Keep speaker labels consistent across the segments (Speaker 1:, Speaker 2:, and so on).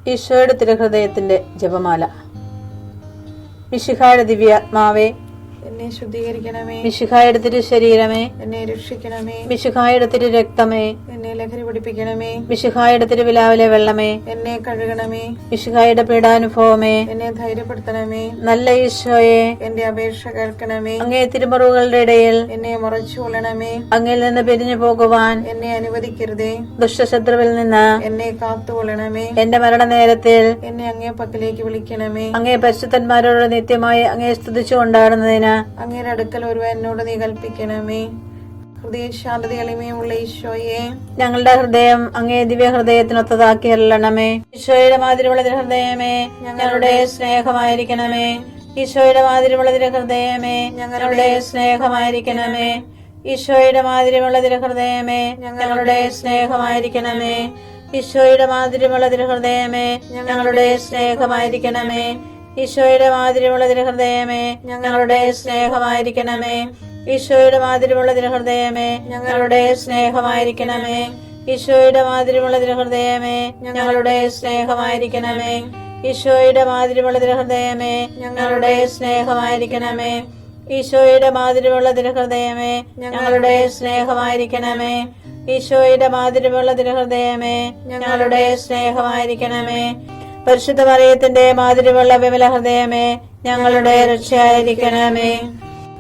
Speaker 1: ഈശോയുടെ തിരുഹൃദയത്തിന്റെ ജപമാല. മിശിഹായുടെ ദിവ്യാത്മാവേ,
Speaker 2: എന്നെ ശുദ്ധീകരിക്കണമേ.
Speaker 1: മിശിഹായുടെ തിരു ശരീരമേ,
Speaker 2: എന്നെ രക്ഷിക്കണമേ.
Speaker 1: മിശിഹായുടെ തിരു രക്തമേ,
Speaker 2: എന്നെ ലഹരി പിടിപ്പിക്കണമേ.
Speaker 1: മിശിഹായുടെ തിരുവിലാവിലെ വെള്ളമേ,
Speaker 2: എന്നെ കഴുകണമേ.
Speaker 1: മിശിഹായുടെ പീഡാനുഭവമേ,
Speaker 2: എന്നെ ധൈര്യപ്പെടുത്തണമേ.
Speaker 1: നല്ല ഈശോയെ,
Speaker 2: എന്റെ അപേക്ഷ കേൾക്കണമേ.
Speaker 1: അങ്ങേ തിരുമുറിവുകളുടെ ഇടയിൽ
Speaker 2: എന്നെ മറച്ചു കൊള്ളണമേ.
Speaker 1: അങ്ങിൽ നിന്ന് പിരിഞ്ഞു പോകുവാൻ
Speaker 2: എന്നെ അനുവദിക്കരുതേ.
Speaker 1: ദുഷ്ടശത്രുവിൽ നിന്ന്
Speaker 2: എന്നെ കാത്തുകൊള്ളണമേ.
Speaker 1: എന്റെ മരണനേരത്തിൽ
Speaker 2: എന്നെ അങ്ങേ പക്കലേക്ക് വിളിക്കണമേ.
Speaker 1: അങ്ങേ പരിശുദ്ധന്മാരോട് നിത്യമായി അങ്ങേ സ്തുതിച്ചു കൊണ്ടാടുന്നതിന്
Speaker 2: അങ്ങയുടെ അടുക്കൽ ഒരുവൻ എന്നോട് നീ കൽപ്പിക്കണമേ. ഹൃദയശാന്തത എളിമയുള്ള ഈശോയെ,
Speaker 1: ഞങ്ങളുടെ ഹൃദയം അങ്ങേ ദിവ്യ ഹൃദയത്തിനൊത്തതാക്കി അരുളണമേ. ഈശോയുടെ മാതിരിയുള്ള ഹൃദയമേ, ഞങ്ങളുടെ സ്നേഹമായിരിക്കണമേ. ഈശോയുടെ മാതിരിയുള്ള ഹൃദയമേ, ഞങ്ങളുടെ സ്നേഹമായിരിക്കണമേ. ഈശോയുടെ മാതിരിയുള്ള ഹൃദയമേ, ഞങ്ങളുടെ സ്നേഹമായിരിക്കണമേ. ഈശോയുടെ മാതിരിയുള്ള ഹൃദയമേ, ഞങ്ങളുടെ സ്നേഹമായിരിക്കണമേ. ഈശോയുടെ മാതിരിയുള്ള ഹൃദയമേ, ഞങ്ങളുടെ സ്നേഹമായിരിക്കണമേ. ഈശോയുടെ മാതിരിയുള്ള ഹൃദയമേ, ഞങ്ങളുടെ സ്നേഹമായിരിക്കണമേ. ഈശോയുടെ മാതിരിയുള്ള ഹൃദയമേ, ഞങ്ങളുടെ സ്നേഹമായിരിക്കണമേ. ഈശോയുടെ മാതിരിയുള്ള ഹൃദയമേ, ഞങ്ങളുടെ സ്നേഹമായിരിക്കണമേ. ഈശോയുടെ മാതിരിയുള്ള ഹൃദയമേ, ഞങ്ങളുടെ സ്നേഹമായിരിക്കണമേ. ഈശോയുടെ മാതിരിയുള്ള ഹൃദയമേ, ഞങ്ങളുടെ സ്നേഹമായിരിക്കണമേ. പരിശുദ്ധ മറിയത്തിന്റെ മാതിരിയുള്ള വിമല ഹൃദയമേ, ഞങ്ങളുടെ രക്ഷയായിരിക്കണമേ.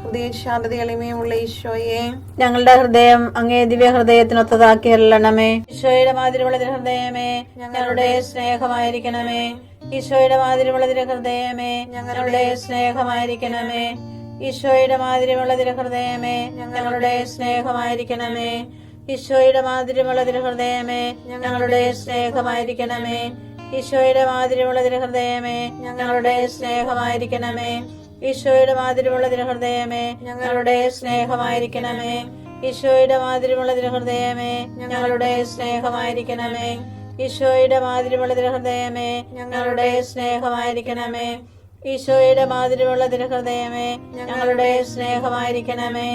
Speaker 2: ഹൃദയശാന്തത എളിമയുള്ള ഈശോയെ,
Speaker 1: ഞങ്ങളുടെ ഹൃദയം അങ്ങേ ദിവ്യ ഹൃദയത്തിനൊത്തതാക്കി അരുളണമേ. ഈശോയുടെ മാതിരിയുള്ള ഹൃദയമേ, ഞങ്ങളുടെ സ്നേഹമായിരിക്കണമേ. ഈശോയുടെ മാതിരിയുള്ള ഹൃദയമേ, ഞങ്ങളുടെ സ്നേഹമായിരിക്കണമേ. ഈശോയുടെ മാതിരിയുള്ള ഹൃദയമേ, ഞങ്ങളുടെ സ്നേഹമായിരിക്കണമേ. ഈശോയുടെ മാതിരിയുള്ള ഹൃദയമേ, ഞങ്ങളുടെ സ്നേഹമായിരിക്കണമേ. ഈശോയുടെ മാതിരിയുള്ള ഹൃദയമേ, ഞങ്ങളുടെ സ്നേഹമായിരിക്കണമേ. ഈശോയുടെ മാതിരിയുള്ള ഹൃദയമേ, ഞങ്ങളുടെ സ്നേഹമായിരിക്കണമേ. ഈശോയുടെ മാതിരിയുള്ള ഹൃദയമേ, ഞങ്ങളുടെ സ്നേഹമായിരിക്കണമേ. ഈശോയുടെ മാതിരിയുള്ള ഹൃദയമേ, ഞങ്ങളുടെ സ്നേഹമായിരിക്കണമേ. ഈശോയുടെ മാതിരിയുള്ള ഹൃദയമേ, ഞങ്ങളുടെ സ്നേഹമായിരിക്കണമേ.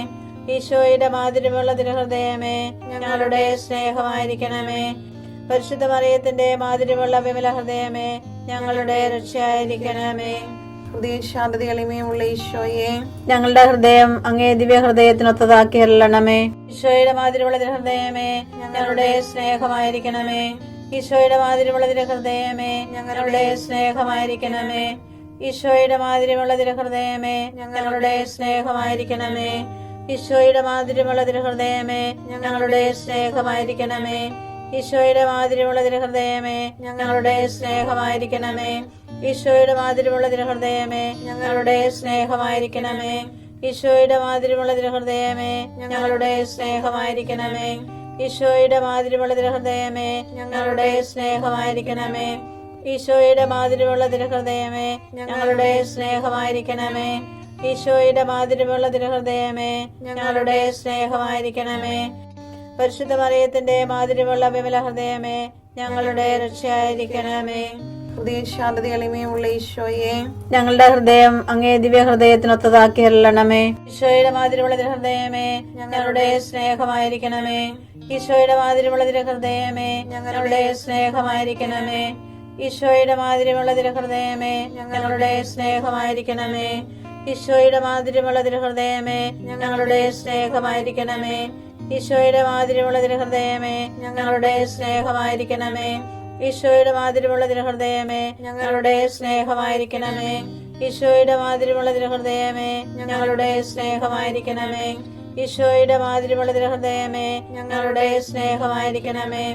Speaker 1: ഈശോയുടെ മാതിരിയുള്ള ഹൃദയമേ, ഞങ്ങളുടെ സ്നേഹമായിരിക്കണമേ. പരിശുദ്ധ മറിയത്തിന്റെ മാതിരിയുള്ള വിമല ഹൃദയമേ, ഞങ്ങളുടെ രക്ഷയായിരിക്കണമേ.
Speaker 2: ഹൃദയശാന്തത എളിമയുള്ള ഈശോയെ,
Speaker 1: ഞങ്ങളുടെ ഹൃദയം അങ്ങേ ദിവ്യ ഹൃദയത്തിനൊത്തതാക്കി അരുളണമേ. ഈശോയുടെ മാതിരിയുള്ള ഹൃദയമേ, ഞങ്ങളുടെ സ്നേഹമായിരിക്കണമേ. ഈശോയുടെ മാതിരിയുള്ള ഹൃദയമേ, ഞങ്ങളുടെ സ്നേഹമായിരിക്കണമേ. ഈശോയുടെ മാതിരിയുള്ള ഹൃദയമേ, ഞങ്ങളുടെ സ്നേഹമായിരിക്കണമേ. ഈശോയുടെ മാതിരിയുള്ള ഹൃദയമേ, ഞങ്ങളുടെ സ്നേഹമായിരിക്കണമേ. ഈശോയുടെ മാതിരിയുള്ള ഹൃദയമേ, ഞങ്ങളുടെ സ്നേഹമായിരിക്കണമേ. ഈശോയുടെ മാതിരിയുള്ള ഹൃദയമേ, ഞങ്ങളുടെ സ്നേഹമായിരിക്കണമേ. ഈശോയുടെ മാതിരിയുള്ള ഹൃദയമേ, ഞങ്ങളുടെ സ്നേഹമായിരിക്കണമേ. ഈശോയുടെ മാതിരിയുള്ള ഹൃദയമേ, ഞങ്ങളുടെ സ്നേഹമായിരിക്കണമേ. ഈശോയുടെ മാതിരിയുള്ള ഹൃദയമേ, ഞങ്ങളുടെ സ്നേഹമായിരിക്കണമേ. ഈശോയുടെ മാതിരിയുള്ള ഹൃദയമേ, ഞങ്ങളുടെ സ്നേഹമായിരിക്കണമേ. പരിശുദ്ധ മറിയത്തിന്റെ മാതിരിയുള്ള വിമല ഹൃദയമേ, ഞങ്ങളുടെ രക്ഷയായിരിക്കണമേ.
Speaker 2: ഹൃദയശാന്തത എളിമയുള്ള ഈശോയെ,
Speaker 1: ഞങ്ങളുടെ ഹൃദയം അങ്ങേ ദിവ്യ ഹൃദയത്തിനൊത്തതാക്കി അരുളണമേ. ഈശോയുടെ മാതിരിയുള്ള ഹൃദയമേ, ഞങ്ങളുടെ സ്നേഹമായിരിക്കണമേ. ഈശോയുടെ മാതിരിയുള്ള ഹൃദയമേ, ഞങ്ങളുടെ സ്നേഹമായിരിക്കണമേ. ഈശോയുടെ മാതിരിയുള്ള ഹൃദയമേ, ഞങ്ങളുടെ സ്നേഹമായിരിക്കണമേ. ഈശോയുടെ മാതിരിയുള്ള ഹൃദയമേ, ഞങ്ങളുടെ സ്നേഹമായിരിക്കണമേ. ഈശോയുടെ മാതിരിയുള്ള ഹൃദയമേ, ഞങ്ങളുടെ സ്നേഹമായിരിക്കണമേ. ഈശോയുടെ മാതിരിയുള്ള ഹൃദയമേ, ഞങ്ങളുടെ സ്നേഹമായിരിക്കണമേ. ഈശോയുടെ മാതിരിയുള്ള ഹൃദയമേ, ഞങ്ങളുടെ സ്നേഹമായിരിക്കണമേ. ഈശോയുടെ മാതിരിയുള്ള ഹൃദയമേ, ഞങ്ങളുടെ സ്നേഹമായിരിക്കണമേ.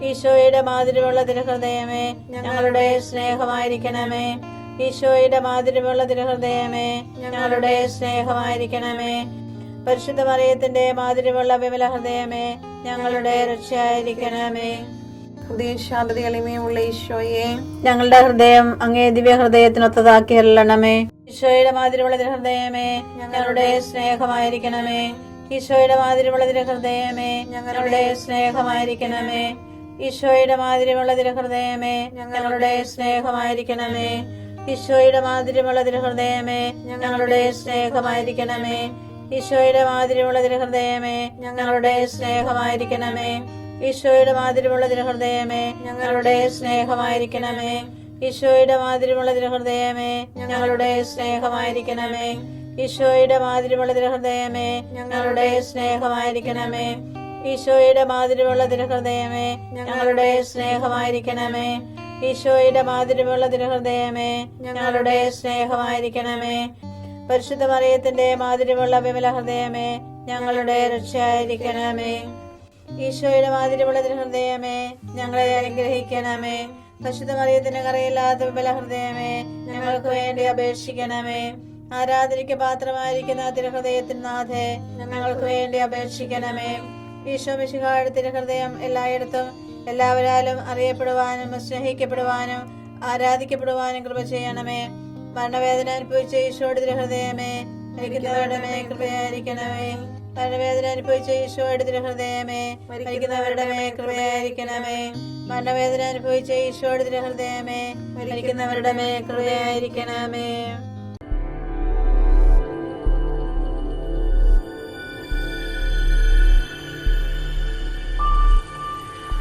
Speaker 1: ഈശോയുടെ മാതിരിയുള്ള ഹൃദയമേ, ഞങ്ങളുടെ സ്നേഹമായിരിക്കണമേ. ഈശോയുടെ മാതിരിയുള്ള ഹൃദയമേ, ഞങ്ങളുടെ സ്നേഹമായിരിക്കണമേ. പരിശുദ്ധ മറിയത്തിന്റെ മാതിരിയുള്ള വിമല ഹൃദയമേ, ഞങ്ങളുടെ രക്ഷയായിരിക്കണമേ.
Speaker 2: ഹൃദയശാന്തത എളിമയുള്ള ഈശോയെ,
Speaker 1: ഞങ്ങളുടെ ഹൃദയം അങ്ങേ ദിവ്യ ഹൃദയത്തിനൊത്തതാക്കി അരുളണമേ. ഈശോയുടെ മാതിരിയുള്ള ഹൃദയമേ, ഞങ്ങളുടെ സ്നേഹമായിരിക്കണമേ. ഈശോയുടെ മാതിരിയുള്ള ഹൃദയമേ, ഞങ്ങളുടെ സ്നേഹമായിരിക്കണമേ. ഈശോയുടെ മാതിരിയുള്ള ഹൃദയമേ, ഞങ്ങളുടെ സ്നേഹമായിരിക്കണമേ. ഈശോയുടെ മാതിരിയുള്ള ഹൃദയമേ, ഞങ്ങളുടെ സ്നേഹമായിരിക്കണമേ. ഈശോയുടെ മാതിരിയുള്ള ഹൃദയമേ, ഞങ്ങളുടെ സ്നേഹമായിരിക്കണമേ. ഈശോയുടെ മാതിരിയുള്ള തിരുഹൃദയമേ ഞങ്ങളുടെ സ്നേഹമായിരിക്കണമേ. ഈശോയുടെ മാതിരിയുള്ള തിരുഹൃദയമേ ഞങ്ങളുടെ സ്നേഹമായിരിക്കണമേ. ഈശോയുടെ മാതിരിയുള്ള തിരുഹൃദയമേ ഞങ്ങളുടെ സ്നേഹമായിരിക്കണമേ. ഈശോയുടെ മാതിരിയുള്ള തിരുഹൃദയമേ ഞങ്ങളുടെ സ്നേഹമായിരിക്കണമേ. ഈശോയുടെ മാതിരിയുള്ള തിരുഹൃദയമേ ഞങ്ങളുടെ സ്നേഹമായിരിക്കണമേ. പരിശുദ്ധ മറിയത്തിന്റെ മാതിരിയുള്ള വിമല ഹൃദയമേ ഞങ്ങളുടെ രക്ഷയായിരിക്കണമേ. ഈശോയുടെ മാതിരിയുള്ള തിരുഹൃദയമേ ഞങ്ങളെ അനുഗ്രഹിക്കണമേ. പരിശുദ്ധ മറിയത്തിന്റെ കറയില്ലാത്ത വിമല ഹൃദയമേ ഞങ്ങൾക്ക് വേണ്ടി അപേക്ഷിക്കണമേ. ആരാധനയ്ക്ക് പാത്രമായിരിക്കുന്ന തിരുഹൃദയത്തിന് നാഥേ ഞങ്ങൾക്ക് വേണ്ടി അപേക്ഷിക്കണമേ. ഈശോ മിശിഹായുടെ തിരുഹൃദയം എല്ലായിടത്തും എല്ലാവരാലും അറിയപ്പെടുവാനും സ്നേഹിക്കപ്പെടുവാനും ആരാധിക്കപ്പെടുവാനും കൃപ ചെയ്യണമേ. മരണവേദന അനുഭവിച്ച ഈശോയുടെ തിരുഹൃദയമേ മരിക്കുന്നവരുടെ മേൽ കൃപയായിരിക്കണമേ. മരണവേദന അനുഭവിച്ച ഈശോയുടെ തിരുഹൃദയമേ മരിക്കുന്നവരുടെ മേൽ കൃപയായിരിക്കണമേ. മരണവേദന അനുഭവിച്ച ഈശോയുടെ തിരുഹൃദയമേ മരിക്കുന്നവരുടെ മേൽ കൃപയായിരിക്കണമേ.